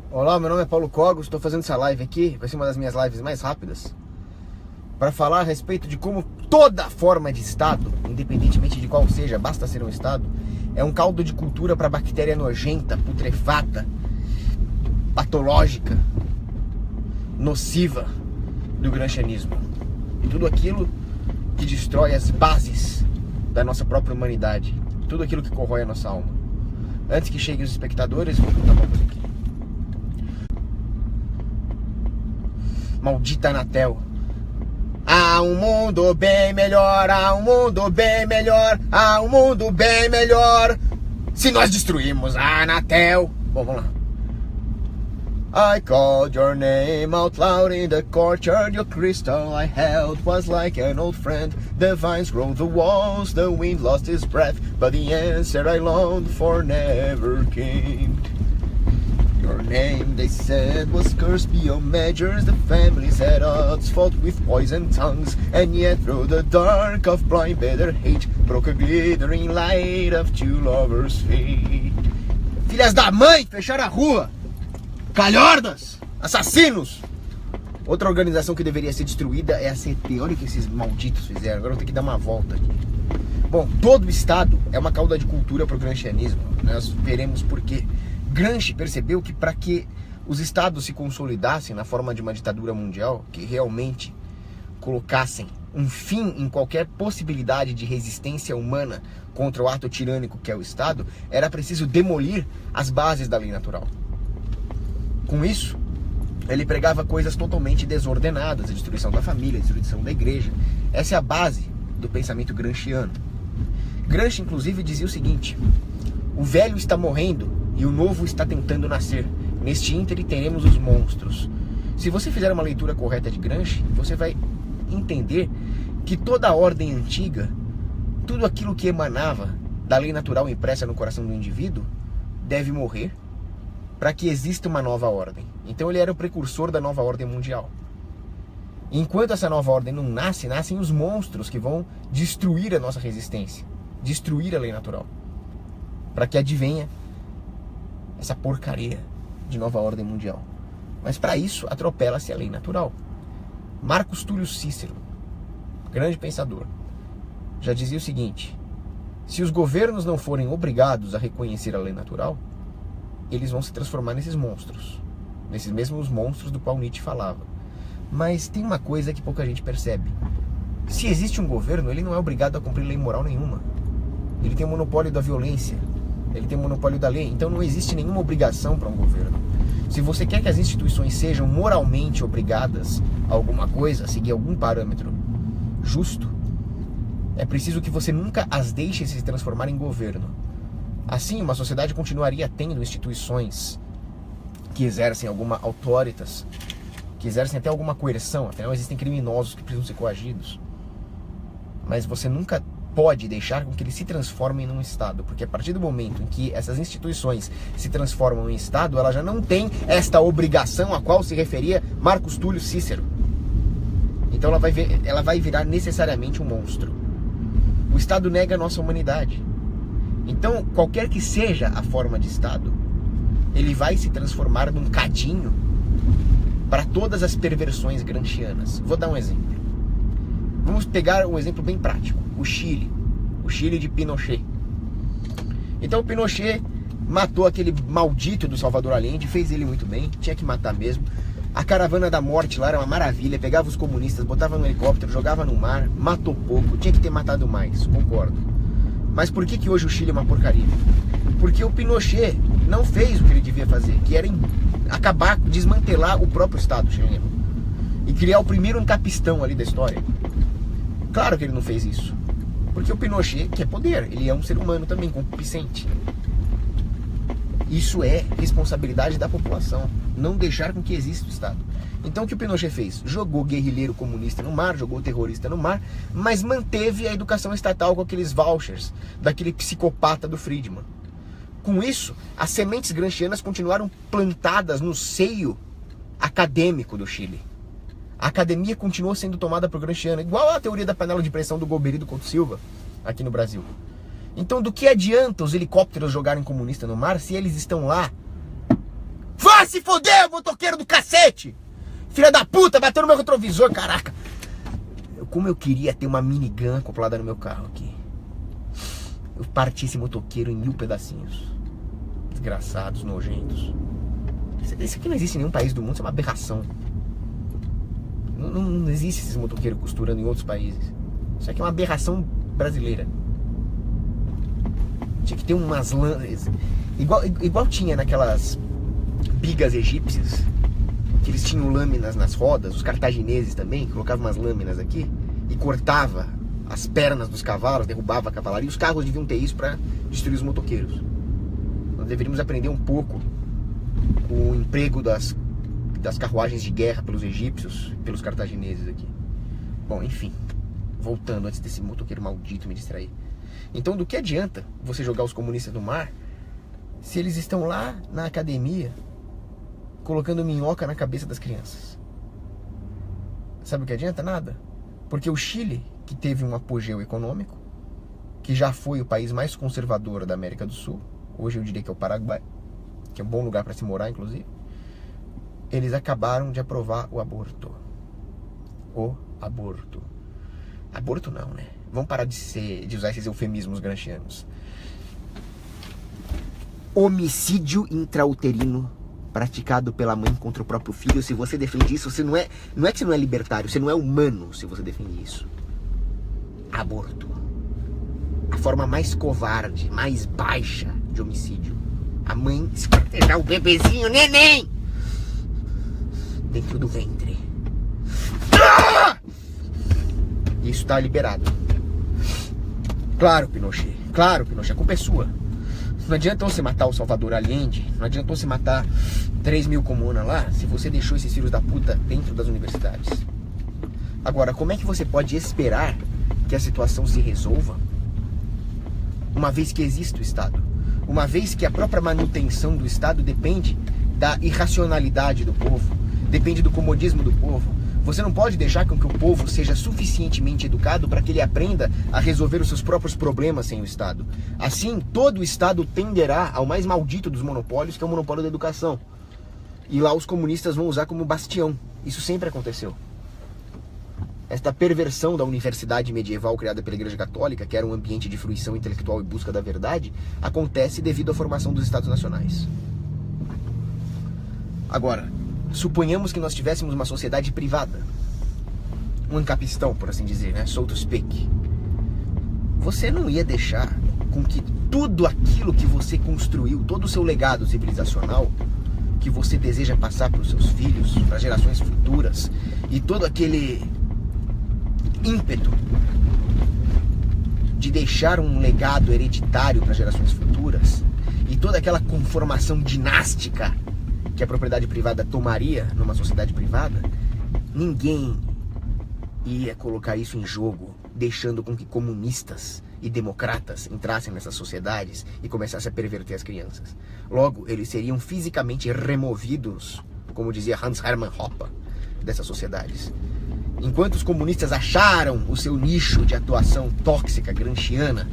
Olá, meu nome é Paulo Cogos, estou fazendo essa live aqui, vai ser uma das minhas lives mais rápidas, para falar a respeito de como toda forma de Estado, independentemente de qual seja, basta ser um Estado, é um caldo de cultura para bactéria nojenta, putrefata, patológica, nociva do gramscianismo. E tudo aquilo que destrói as bases da nossa própria humanidade, tudo aquilo que corrói a nossa alma. Antes que cheguem os espectadores, vou contar uma coisa aqui. Maldita Anatel. Há um mundo bem melhor, há um mundo bem melhor, há um mundo bem melhor se nós destruirmos a Anatel. Bom, vamos lá. I called your name out loud in the courtyard. Your crystal I held was like an old friend. The vines grew the walls, the wind lost its breath, but the answer I longed for never came. Your name, they said, was cursed beyond measures. The families at odds fought with poison tongues, and yet through the dark of blind bitter hate broke a glittering light of two lovers' fate. Filhas da mãe, fecharam a rua! Calhordas! Assassinos! Outra organização que deveria ser destruída é a CT. Olha o que esses malditos fizeram. Agora eu tenho que dar uma volta aqui. Bom, todo Estado é uma cauda de cultura para o gramscianismo. Nós veremos por quê. Gramsci percebeu que para que os Estados se consolidassem na forma de uma ditadura mundial, que realmente colocassem um fim em qualquer possibilidade de resistência humana contra o ato tirânico que é o Estado, era preciso demolir as bases da lei natural. Com isso, ele pregava coisas totalmente desordenadas, a destruição da família, a destruição da igreja. Essa é a base do pensamento gramsciano. Gramsci, inclusive, dizia o seguinte: o velho está morrendo e o novo está tentando nascer. Neste íntere teremos os monstros. Se você fizer uma leitura correta de Gramsci, você vai entender que toda a ordem antiga, tudo aquilo que emanava da lei natural impressa no coração do indivíduo, deve morrer para que exista uma nova ordem. Então ele era o precursor da nova ordem mundial. Enquanto essa nova ordem não nasce, nascem os monstros que vão destruir a nossa resistência, destruir a lei natural, para que advenha essa porcaria de nova ordem mundial. Mas para isso atropela-se a lei natural. Marcus Túlio Cícero, grande pensador, já dizia o seguinte: se os governos não forem obrigados a reconhecer a lei natural, eles vão se transformar nesses monstros, nesses mesmos monstros do qual Nietzsche falava. Mas tem uma coisa que pouca gente percebe: se existe um governo, ele não é obrigado a cumprir lei moral nenhuma. Ele tem o monopólio da violência, ele tem o monopólio da lei. Então não existe nenhuma obrigação para um governo. Se você quer que as instituições sejam moralmente obrigadas a alguma coisa, a seguir algum parâmetro justo, é preciso que você nunca as deixe se transformar em governo. Assim, uma sociedade continuaria tendo instituições que exercem alguma autoritas, que exercem até alguma coerção. Afinal, existem criminosos que precisam ser coagidos. Mas você nunca pode deixar com que eles se transformem num Estado, porque a partir do momento em que essas instituições se transformam em Estado, ela já não tem esta obrigação a qual se referia Marcus Túlio Cícero. Então ela vai virar necessariamente um monstro. O Estado nega a nossa humanidade. Então, qualquer que seja a forma de Estado, ele vai se transformar num cadinho para todas as perversões gramscianas. Vou dar um exemplo. Vamos pegar um exemplo bem prático: o Chile de Pinochet. Então o Pinochet matou aquele maldito do Salvador Allende, fez ele muito bem, tinha que matar mesmo. A caravana da morte lá era uma maravilha, pegava os comunistas, botava no helicóptero, jogava no mar, matou pouco, tinha que ter matado mais, concordo. Mas por que hoje o Chile é uma porcaria? Porque o Pinochet não fez o que ele devia fazer, que era acabar, desmantelar o próprio Estado chileno e criar o primeiro encapistão ali da história. Claro que ele não fez isso, porque o Pinochet quer poder, ele é um ser humano também, concupiscente. Isso é responsabilidade da população, não deixar com que exista o Estado. Então o que o Pinochet fez? Jogou guerrilheiro comunista no mar, jogou terrorista no mar, mas manteve a educação estatal com aqueles vouchers daquele psicopata do Friedman. Com isso, as sementes gramscianas continuaram plantadas no seio acadêmico do Chile. A academia continuou sendo tomada por gramsciano, igual a teoria da panela de pressão do Golbery e do Couto Silva, aqui no Brasil. Então, do que adianta os helicópteros jogarem comunista no mar se eles estão lá Ah, se fodeu, motoqueiro do cacete! Filha da puta, bateu no meu retrovisor, caraca! Como eu queria ter uma minigun acoplada no meu carro aqui. Eu parti esse motoqueiro em 1000 pedacinhos. Desgraçados, nojentos. Isso aqui não existe em nenhum país do mundo, isso é uma aberração. Não existe esses motoqueiros costurando em outros países. Isso aqui é uma aberração brasileira. Tinha que ter umas lâminas. Igual tinha naquelas bigas egípcias, que eles tinham lâminas nas rodas, os cartagineses também, colocavam umas lâminas aqui e cortava as pernas dos cavalos, derrubava a cavalaria. Os carros deviam ter isso para destruir os motoqueiros. Nós deveríamos aprender um pouco o emprego das carruagens de guerra pelos egípcios, pelos cartagineses aqui. Bom, enfim, voltando antes desse motoqueiro maldito me distrair. Então, do que adianta você jogar os comunistas no mar se eles estão lá na academia colocando minhoca na cabeça das crianças? Sabe o que adianta? Nada. Porque o Chile, que teve um apogeu econômico, que já foi o país mais conservador da América do Sul, hoje eu diria que é o Paraguai, que é um bom lugar para se morar, inclusive, eles acabaram de aprovar o aborto. O aborto. Aborto não, né? Vamos parar de usar esses eufemismos gramscianos. Homicídio intrauterino praticado pela mãe contra o próprio filho. Se você defende isso, você não é que você não é libertário, você não é humano se você defende isso. Aborto. A forma mais covarde, mais baixa de homicídio. A mãe esquartejar o bebezinho, neném, dentro do ventre. Isso está liberado. Claro, Pinochet, a culpa é sua. Não adiantou você matar o Salvador Allende, não adiantou você matar 3.000 comunas lá, se você deixou esses filhos da puta dentro das universidades. Agora, como é que você pode esperar que a situação se resolva, uma vez que existe o Estado? Uma vez que a própria manutenção do Estado depende da irracionalidade do povo, depende do comodismo do povo. Você não pode deixar com que o povo seja suficientemente educado para que ele aprenda a resolver os seus próprios problemas sem o Estado. Assim, todo o Estado tenderá ao mais maldito dos monopólios, que é o monopólio da educação. E lá os comunistas vão usar como bastião. Isso sempre aconteceu. Esta perversão da universidade medieval criada pela Igreja Católica, que era um ambiente de fruição intelectual e busca da verdade, acontece devido à formação dos Estados nacionais. Agora, suponhamos que nós tivéssemos uma sociedade privada, um encapistão, por assim dizer, né? So to speak. Você não ia deixar com que tudo aquilo que você construiu, todo o seu legado civilizacional, que você deseja passar para os seus filhos, para gerações futuras, e todo aquele ímpeto de deixar um legado hereditário para gerações futuras, e toda aquela conformação dinástica que a propriedade privada tomaria numa sociedade privada, ninguém ia colocar isso em jogo, deixando com que comunistas e democratas entrassem nessas sociedades e começassem a perverter as crianças. Logo, eles seriam fisicamente removidos, como dizia Hans Hermann Hoppe, dessas sociedades. Enquanto os comunistas acharam o seu nicho de atuação tóxica, gramsciana,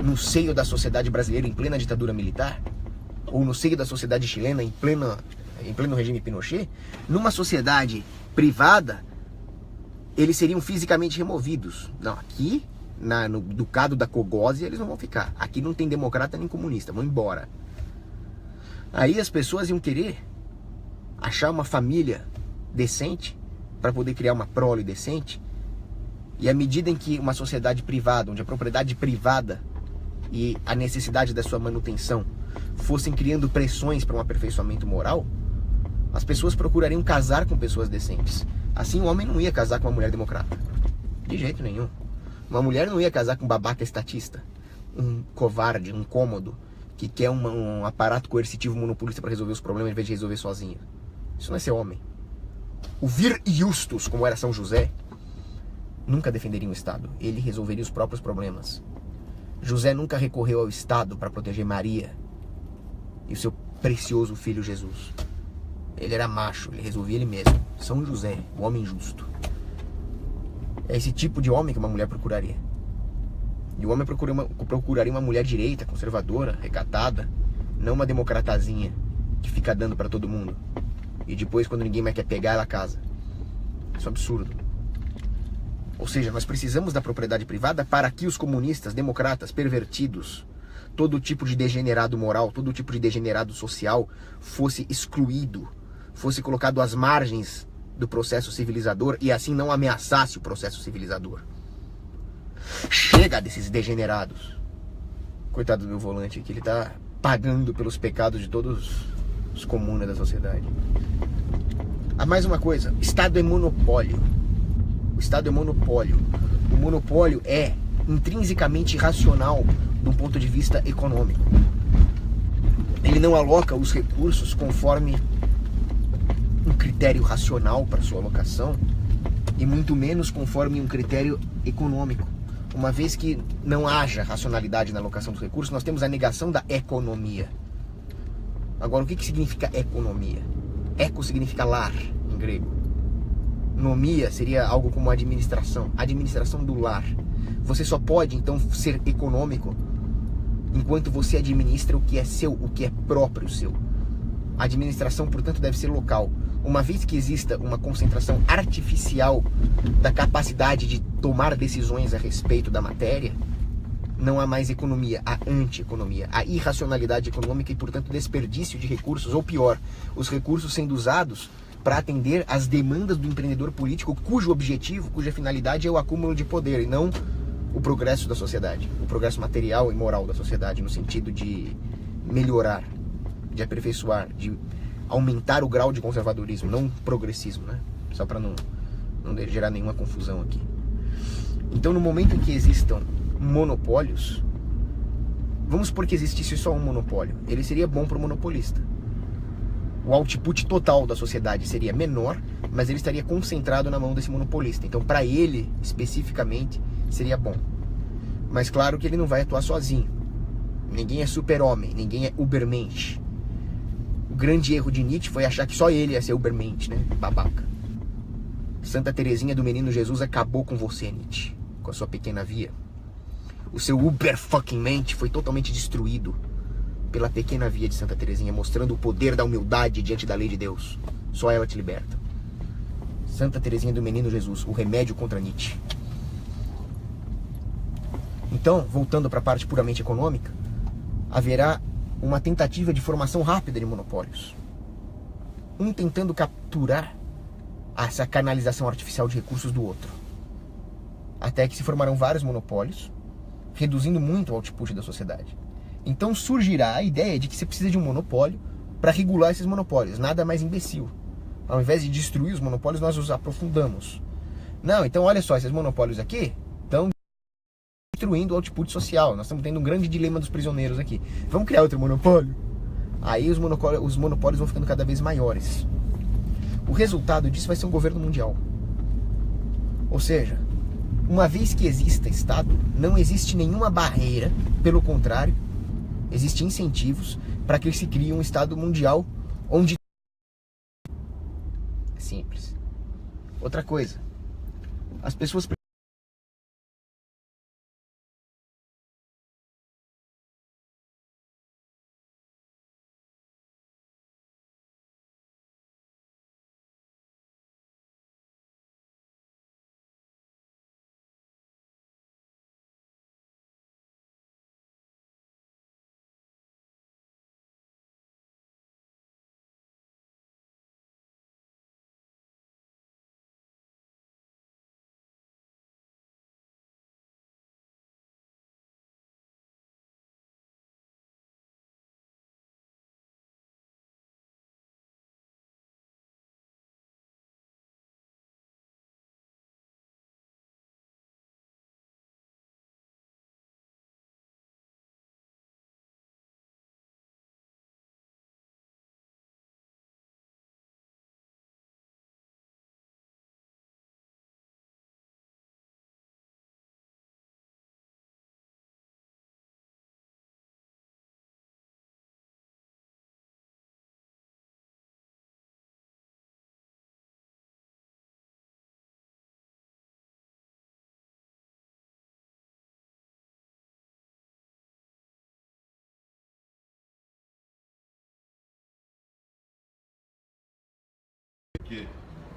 no seio da sociedade brasileira em plena ditadura militar, ou no seio da sociedade chilena em pleno regime Pinochet, numa sociedade privada, eles seriam fisicamente removidos. Não, aqui, no Ducado da Cogósia, eles não vão ficar. Aqui não tem democrata nem comunista, vão embora. Aí as pessoas iam querer achar uma família decente, para poder criar uma prole decente, e à medida em que uma sociedade privada, onde a propriedade privada e a necessidade da sua manutenção fossem criando pressões para um aperfeiçoamento moral, as pessoas procurariam casar com pessoas decentes. Assim, o homem não ia casar com uma mulher democrata. De jeito nenhum. Uma mulher não ia casar com um babaca estatista, um covarde, um cômodo, que quer um aparato coercitivo monopolista para resolver os problemas em vez de resolver sozinho. Isso não é ser homem. O vir justus, como era São José, nunca defenderia o Estado. Ele resolveria os próprios problemas. José nunca recorreu ao Estado para proteger Maria e o seu precioso filho Jesus. Ele era macho, ele resolvia ele mesmo. São José, o homem justo. É esse tipo de homem que uma mulher procuraria. E o homem procuraria uma mulher direita, conservadora, recatada, não uma democratazinha que fica dando pra todo mundo. E depois, quando ninguém mais quer pegar, ela casa. Isso é um absurdo. Ou seja, nós precisamos da propriedade privada para que os comunistas, democratas, pervertidos, todo tipo de degenerado moral, todo tipo de degenerado social fosse excluído, fosse colocado às margens do processo civilizador e assim não ameaçasse o processo civilizador. Chega desses degenerados. Coitado do meu volante aqui, ele tá pagando pelos pecados de todos os comunas da sociedade. Ah, mais uma coisa, Estado é monopólio. O Estado é monopólio. O monopólio é intrinsecamente irracional de um ponto de vista econômico. Ele não aloca os recursos conforme um critério racional para sua alocação e muito menos conforme um critério econômico. Uma vez que não haja racionalidade na alocação dos recursos, nós temos a negação da economia. Agora, o que significa economia? Eco significa lar, em grego. Nomia seria algo como administração do lar. Você só pode, então, ser econômico enquanto você administra o que é seu, o que é próprio seu. A administração, portanto, deve ser local. Uma vez que exista uma concentração artificial da capacidade de tomar decisões a respeito da matéria, não há mais economia, há anti-economia, há irracionalidade econômica e, portanto, desperdício de recursos, ou pior, os recursos sendo usados para atender às demandas do empreendedor político cujo objetivo, cuja finalidade é o acúmulo de poder e não o progresso da sociedade, o progresso material e moral da sociedade, no sentido de melhorar, de aperfeiçoar, de aumentar o grau de conservadorismo, não progressismo, né? Só para não gerar nenhuma confusão aqui. Então, no momento em que existam monopólios, vamos supor que existisse só um monopólio, ele seria bom para o monopolista. O output total da sociedade seria menor, mas ele estaria concentrado na mão desse monopolista. Então, para ele, especificamente, seria bom. Mas claro que ele não vai atuar sozinho. Ninguém é super-homem, ninguém é Ubermensch. O grande erro de Nietzsche foi achar que só ele ia ser Ubermensch, né? Babaca. Santa Teresinha do Menino Jesus acabou com você, Nietzsche, com a sua pequena via. O seu Uber-fucking-mente foi totalmente destruído pela pequena via de Santa Teresinha, mostrando o poder da humildade diante da lei de Deus. Só ela te liberta. Santa Teresinha do Menino Jesus, o remédio contra Nietzsche. Então, voltando para a parte puramente econômica, haverá uma tentativa de formação rápida de monopólios. Um tentando capturar essa canalização artificial de recursos do outro. Até que se formarão vários monopólios, reduzindo muito o output da sociedade. Então surgirá a ideia de que você precisa de um monopólio para regular esses monopólios. Nada mais imbecil. Ao invés de destruir os monopólios, nós os aprofundamos. Não, então olha só, esses monopólios aqui estão destruindo o output social. Nós estamos tendo um grande dilema dos prisioneiros aqui. Vamos criar outro monopólio? Aí os monopólios vão ficando cada vez maiores. O resultado disso vai ser um governo mundial. Ou seja, uma vez que exista Estado, não existe nenhuma barreira, pelo contrário, existem incentivos para que se crie um Estado mundial onde... Simples. Outra coisa, as pessoas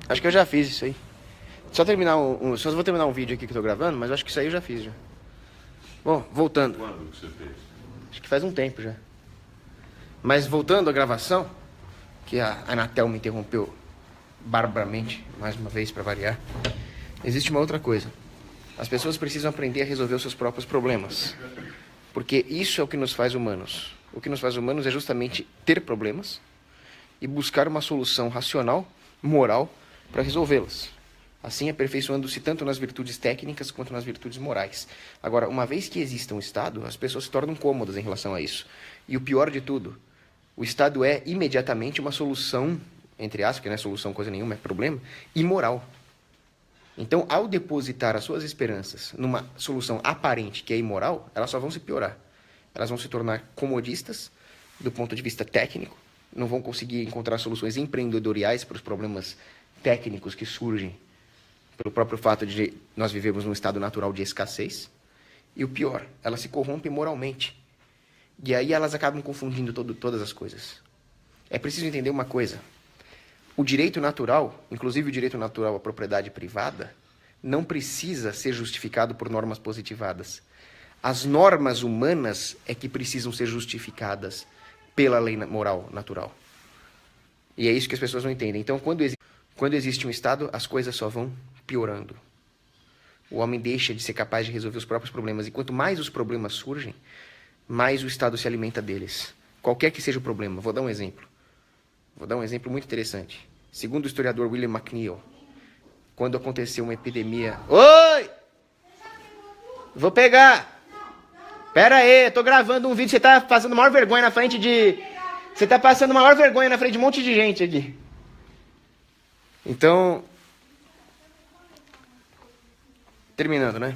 Acho que eu já fiz isso aí. Só vou terminar um vídeo aqui que eu tô gravando, mas acho que isso aí eu já fiz já. Bom, voltando. Quando que você fez? Acho que faz um tempo já. Mas voltando à gravação, que a Anatel me interrompeu barbaramente, mais uma vez para variar. Existe uma outra coisa. As pessoas precisam aprender a resolver os seus próprios problemas. Porque isso é o que nos faz humanos. O que nos faz humanos é justamente ter problemas e buscar uma solução racional, moral, para resolvê-las. Assim, aperfeiçoando-se tanto nas virtudes técnicas quanto nas virtudes morais. Agora, uma vez que exista um Estado, as pessoas se tornam cômodas em relação a isso. E o pior de tudo, o Estado é imediatamente uma solução, entre aspas, que não é solução coisa nenhuma, é problema, imoral. Então, ao depositar as suas esperanças numa solução aparente que é imoral, elas só vão se piorar. Elas vão se tornar comodistas do ponto de vista técnico, não vão conseguir encontrar soluções empreendedoriais para os problemas técnicos que surgem pelo próprio fato de nós vivemos num estado natural de escassez. E o pior, elas se corrompem moralmente. E aí elas acabam confundindo todas as coisas. É preciso entender uma coisa. O direito natural, inclusive o direito natural à propriedade privada, não precisa ser justificado por normas positivadas. As normas humanas é que precisam ser justificadas pela lei moral natural. E é isso que as pessoas não entendem. Então, quando existe um Estado, as coisas só vão piorando. O homem deixa de ser capaz de resolver os próprios problemas. E quanto mais os problemas surgem, mais o Estado se alimenta deles. Qualquer que seja o problema. Vou dar um exemplo. Vou dar um exemplo muito interessante. Segundo o historiador William McNeill, quando aconteceu uma epidemia... Oi! Vou pegar! Pera aí, eu tô gravando um vídeo, você tá passando maior vergonha na frente de... Você tá passando maior vergonha na frente de um monte de gente aqui. Então... Terminando, né?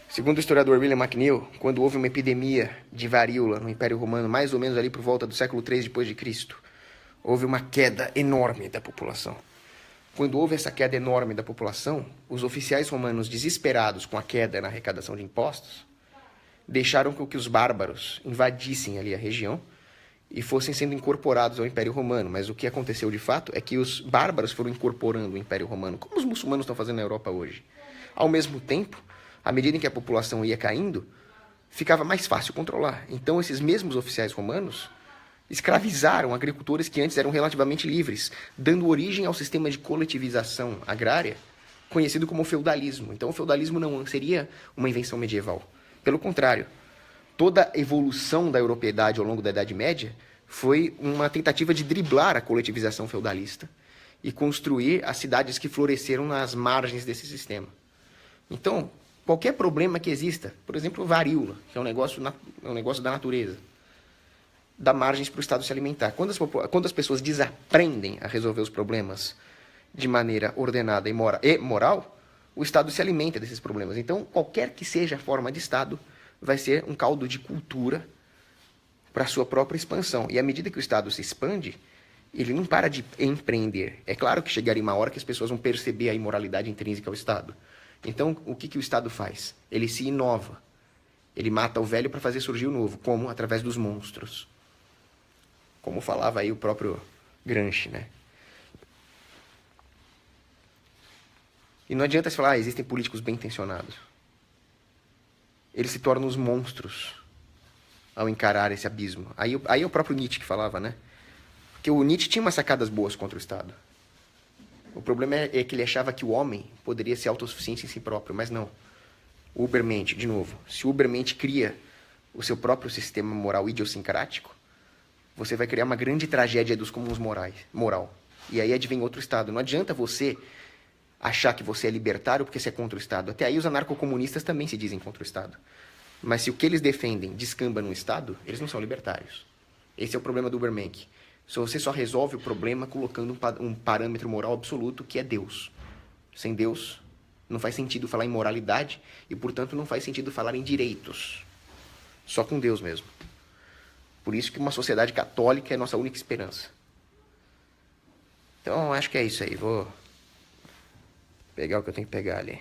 Segundo o historiador William McNeill, quando houve uma epidemia de varíola no Império Romano, mais ou menos ali por volta do século III depois de Cristo, houve uma queda enorme da população. Quando houve essa queda enorme da população, os oficiais romanos, desesperados com a queda na arrecadação de impostos, deixaram que os bárbaros invadissem ali a região e fossem sendo incorporados ao Império Romano. Mas o que aconteceu de fato é que os bárbaros foram incorporando o Império Romano, como os muçulmanos estão fazendo na Europa hoje. Ao mesmo tempo, à medida em que a população ia caindo, ficava mais fácil controlar. Então, esses mesmos oficiais romanos escravizaram agricultores que antes eram relativamente livres, dando origem ao sistema de coletivização agrária, conhecido como feudalismo. Então, o feudalismo não seria uma invenção medieval. Pelo contrário, toda a evolução da europeidade ao longo da Idade Média foi uma tentativa de driblar a coletivização feudalista e construir as cidades que floresceram nas margens desse sistema. Então, qualquer problema que exista, por exemplo, varíola, que é um negócio da natureza, dá margens para o Estado se alimentar. Quando as pessoas desaprendem a resolver os problemas de maneira ordenada e moral, o Estado se alimenta desses problemas. Então, qualquer que seja a forma de Estado, vai ser um caldo de cultura para a sua própria expansão. E à medida que o Estado se expande, ele não para de empreender. É claro que chegaria uma hora que as pessoas vão perceber a imoralidade intrínseca ao Estado. Então, o que o Estado faz? Ele se inova. Ele mata o velho para fazer surgir o novo. Como? Através dos monstros. Como falava aí o próprio Gramsci, né? E não adianta se falar, existem políticos bem-intencionados. Eles se tornam os monstros ao encarar esse abismo. Aí é o próprio Nietzsche que falava, né? Porque o Nietzsche tinha umas sacadas boas contra o Estado. O problema é que ele achava que o homem poderia ser autossuficiente em si próprio, mas não. O Ubermensch, de novo, se o Ubermensch cria o seu próprio sistema moral idiosincrático, você vai criar uma grande tragédia dos comuns moral. E aí advém outro Estado. Não adianta você achar que você é libertário porque você é contra o Estado. Até aí os anarcocomunistas também se dizem contra o Estado. Mas se o que eles defendem descamba no Estado, eles não são libertários. Esse é o problema do Ubermensch. Você só resolve o problema colocando um parâmetro moral absoluto, que é Deus. Sem Deus, não faz sentido falar em moralidade e, portanto, não faz sentido falar em direitos. Só com Deus mesmo. Por isso que uma sociedade católica é a nossa única esperança. Então, acho que é isso aí. Vou pegar o que eu tenho que pegar ali.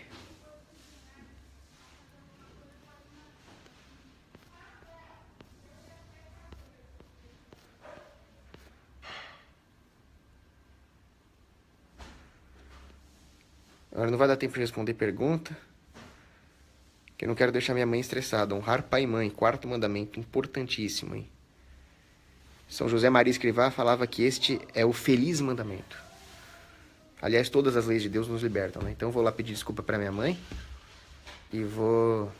Agora não vai dar tempo de responder pergunta, que eu não quero deixar minha mãe estressada. Honrar pai e mãe, quarto mandamento, importantíssimo, hein? São José Maria Escrivá falava que este é o feliz mandamento. Aliás, todas as leis de Deus nos libertam, né? Então eu vou lá pedir desculpa pra minha mãe e vou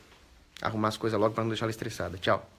arrumar as coisas logo pra não deixar ela estressada. Tchau.